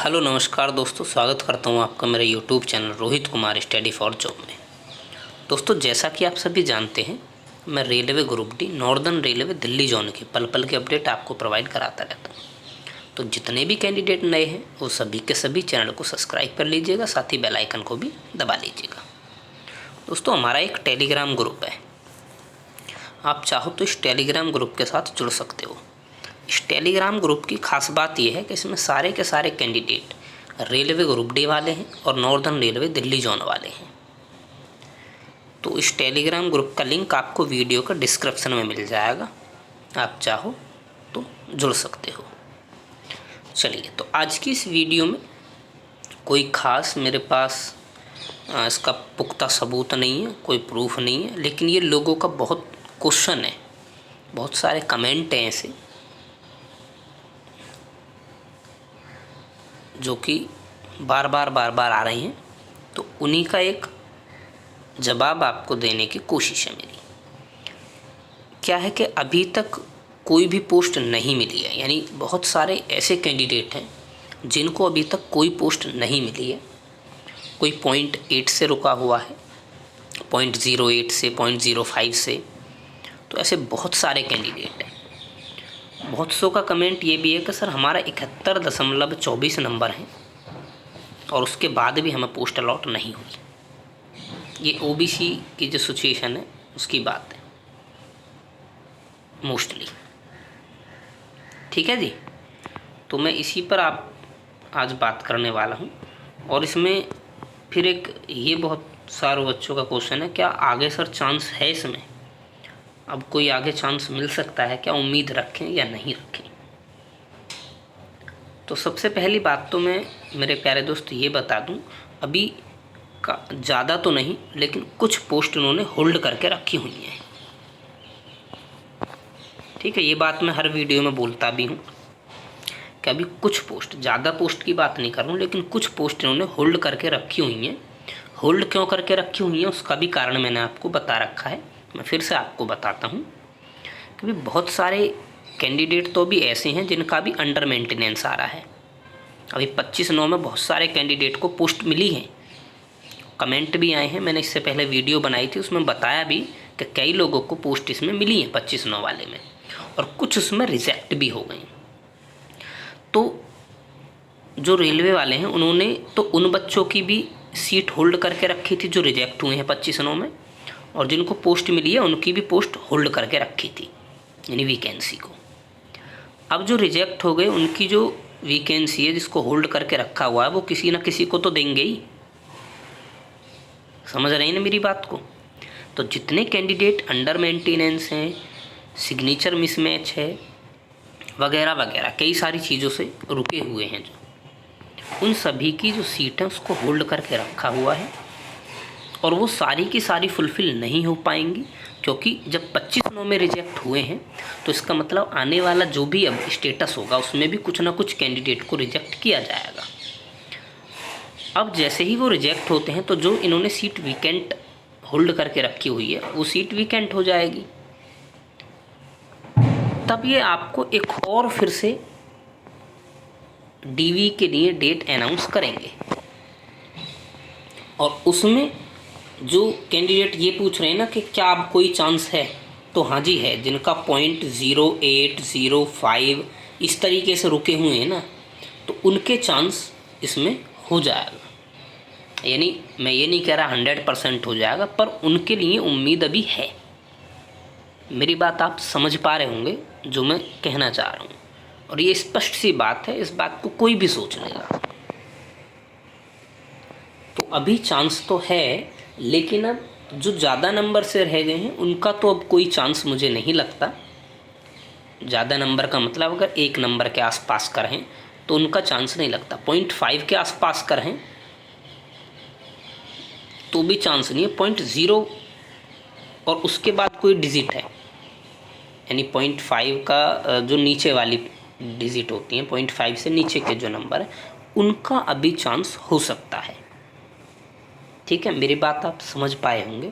Hello नमस्कार दोस्तों, स्वागत करता हूं आपका मेरे YouTube channel Rohit Kumar study for job में। दोस्तों, जैसा कि आप सभी जानते हैं, मैं railway group D northern railway Delhi zone की पल पल के अपडेट आपको प्रोवाइड कराता रहता हूं। तो जितने भी कैंडिडेट नए हैं वो सभी के सभी चैनल को सब्सक्राइब कर लीजिएगा, साथ ही बेल आइकन को भी दबा लीजिएगा। दोस्तों, हमारा एक टेलीग्राम ग्रुप है, आप चाहो तो इस टेलीग्राम ग्रुप के साथ जुड़ सकते हो। इस टेलीग्राम ग्रुप की खास बात यह है कि इसमें सारे के सारे कैंडिडेट रेलवे ग्रुप डी वाले हैं और नॉर्दर्न रेलवे दिल्ली जोन वाले हैं। तो इस टेलीग्राम ग्रुप का लिंक आपको वीडियो का डिस्क्रिप्शन में मिल जाएगा, आप चाहो तो जुड़ सकते हो। चलिए, तो आज की इस वीडियो में कोई ख़ास मेरे पास इसका पुख्ता सबूत नहीं है, कोई प्रूफ नहीं है, लेकिन ये लोगों का बहुत क्वेश्चन है, बहुत सारे कमेंट हैं ऐसे जो कि बार बार आ रही हैं। तो उन्हीं का एक जवाब आपको देने की कोशिश है मेरी। क्या है कि अभी तक कोई भी पोस्ट नहीं मिली है, यानी बहुत सारे ऐसे कैंडिडेट हैं जिनको अभी तक कोई पोस्ट नहीं मिली है। कोई 0.8 से रुका हुआ है, 0.08 से, 0.05 से। तो ऐसे बहुत सारे कैंडिडेट हैं। बहुत सौ का कमेंट ये भी है कि सर हमारा 71.24 नंबर है और उसके बाद भी हमें पोस्ट अलॉट नहीं हुई। ये ओबीसी की जो सिचुएशन है उसकी बात है मोस्टली। ठीक है जी, तो मैं इसी पर आप आज बात करने वाला हूँ। और इसमें फिर एक ये बहुत सारे बच्चों का क्वेश्चन है, क्या आगे सर चांस है इसमें? अब कोई आगे चांस मिल सकता है क्या? उम्मीद रखें या नहीं रखें? तो सबसे पहली बात तो मैं मेरे प्यारे दोस्त ये बता दूं, अभी का ज़्यादा तो नहीं, लेकिन कुछ पोस्ट उन्होंने होल्ड करके रखी हुई हैं। ठीक है, ये बात मैं हर वीडियो में बोलता भी हूँ कि अभी कुछ पोस्ट, ज़्यादा पोस्ट की बात नहीं कर रहा हूँ, लेकिन कुछ पोस्ट इन्होंने होल्ड करके रखी हुई हैं। होल्ड क्यों करके रखी हुई हैं उसका भी कारण मैंने आपको बता रखा है। मैं फिर से आपको बताता हूँ कि बहुत सारे कैंडिडेट तो भी ऐसे हैं जिनका भी अंडर मेंटेनेंस आ रहा है। अभी 25/9 में बहुत सारे कैंडिडेट को पोस्ट मिली है, कमेंट भी आए हैं। मैंने इससे पहले वीडियो बनाई थी, उसमें बताया भी कि कई लोगों को पोस्ट इसमें मिली है 25/9 वाले में, और कुछ उसमें रिजेक्ट भी हो गई। तो जो रेलवे वाले हैं उन्होंने तो उन बच्चों की भी सीट होल्ड करके रखी थी जो रिजेक्ट हुए हैं 25/9 में, और जिनको पोस्ट मिली है उनकी भी पोस्ट होल्ड करके रखी थी, यानी वैकेंसी को। अब जो रिजेक्ट हो गए उनकी जो वैकेंसी है जिसको होल्ड करके रखा हुआ है वो किसी ना किसी को तो देंगे ही। समझ रहे हैं ना मेरी बात को? तो जितने कैंडिडेट अंडर मेंटेनेंस हैं, सिग्नेचर मिसमैच है वगैरह वगैरह, कई सारी चीज़ों से रुके हुए हैं, जो उन सभी की जो सीट है उसको होल्ड करके रखा हुआ है, और वो सारी की सारी फुलफ़िल नहीं हो पाएंगी। क्योंकि जब 25/9 में रिजेक्ट हुए हैं तो इसका मतलब आने वाला जो भी अब स्टेटस होगा उसमें भी कुछ ना कुछ कैंडिडेट को रिजेक्ट किया जाएगा। अब जैसे ही वो रिजेक्ट होते हैं तो जो इन्होंने सीट वीकेंट होल्ड करके रखी हुई है वो सीट वीकेंट हो जाएगी। तब ये आपको एक और फिर से डीवी के लिए डेट अनाउंस करेंगे, और उसमें जो कैंडिडेट ये पूछ रहे हैं ना कि क्या अब कोई चांस है, तो हाँ जी है। जिनका 0.0805 इस तरीके से रुके हुए हैं ना, तो उनके चांस इसमें हो जाएगा। यानी मैं ये नहीं कह रहा 100% हो जाएगा, पर उनके लिए उम्मीद अभी है। मेरी बात आप समझ पा रहे होंगे जो मैं कहना चाह रहा हूँ, और ये स्पष्ट सी बात है, इस बात को कोई भी सोच लेगा। तो अभी चांस तो है, लेकिन अब जो ज़्यादा नंबर से रह गए हैं उनका तो अब कोई चांस मुझे नहीं लगता। ज़्यादा नंबर का मतलब अगर 1 नंबर के आसपास कर हैं तो उनका चांस नहीं लगता। 0.5 के आसपास कर हैं तो भी चांस नहीं है। 0.0 और उसके बाद कोई डिजिट है, यानी 0.5 का जो नीचे वाली डिजिट होती हैं, 0.5 से नीचे के जो नंबर है उनका अभी चांस हो सकता है। ठीक है, मेरी बात आप समझ पाए होंगे।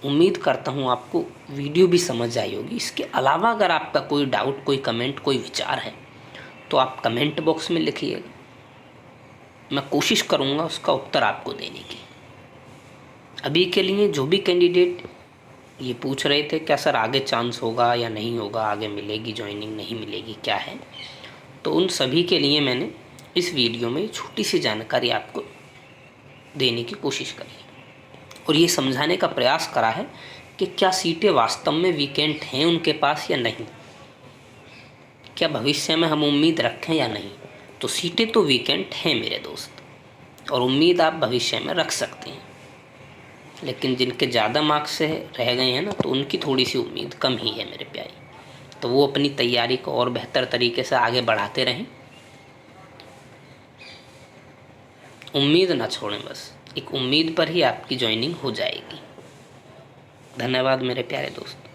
उम्मीद करता हूँ आपको वीडियो भी समझ आई होगी। इसके अलावा अगर आपका कोई डाउट, कोई कमेंट, कोई विचार है तो आप कमेंट बॉक्स में लिखिएगा। मैं कोशिश करूँगा उसका उत्तर आपको देने की। अभी के लिए जो भी कैंडिडेट ये पूछ रहे थे क्या सर आगे चांस होगा या नहीं होगा, आगे मिलेगी ज्वाइनिंग नहीं मिलेगी क्या है, तो उन सभी के लिए मैंने इस वीडियो में छोटी सी जानकारी आपको देने की कोशिश करी और ये समझाने का प्रयास करा है कि क्या सीटें वास्तव में वीकेंट हैं उनके पास या नहीं, क्या भविष्य में हम उम्मीद रखें या नहीं। तो सीटें तो वीकेंट हैं मेरे दोस्त, और उम्मीद आप भविष्य में रख सकते हैं, लेकिन जिनके ज़्यादा मार्क्स से रह गए हैं ना, तो उनकी थोड़ी सी उम्मीद कम ही है मेरे प्यारे। तो वो अपनी तैयारी को और बेहतर तरीके से आगे बढ़ाते रहें, उम्मीद ना छोड़ें, बस एक उम्मीद पर ही आपकी ज्वाइनिंग हो जाएगी। धन्यवाद मेरे प्यारे दोस्त।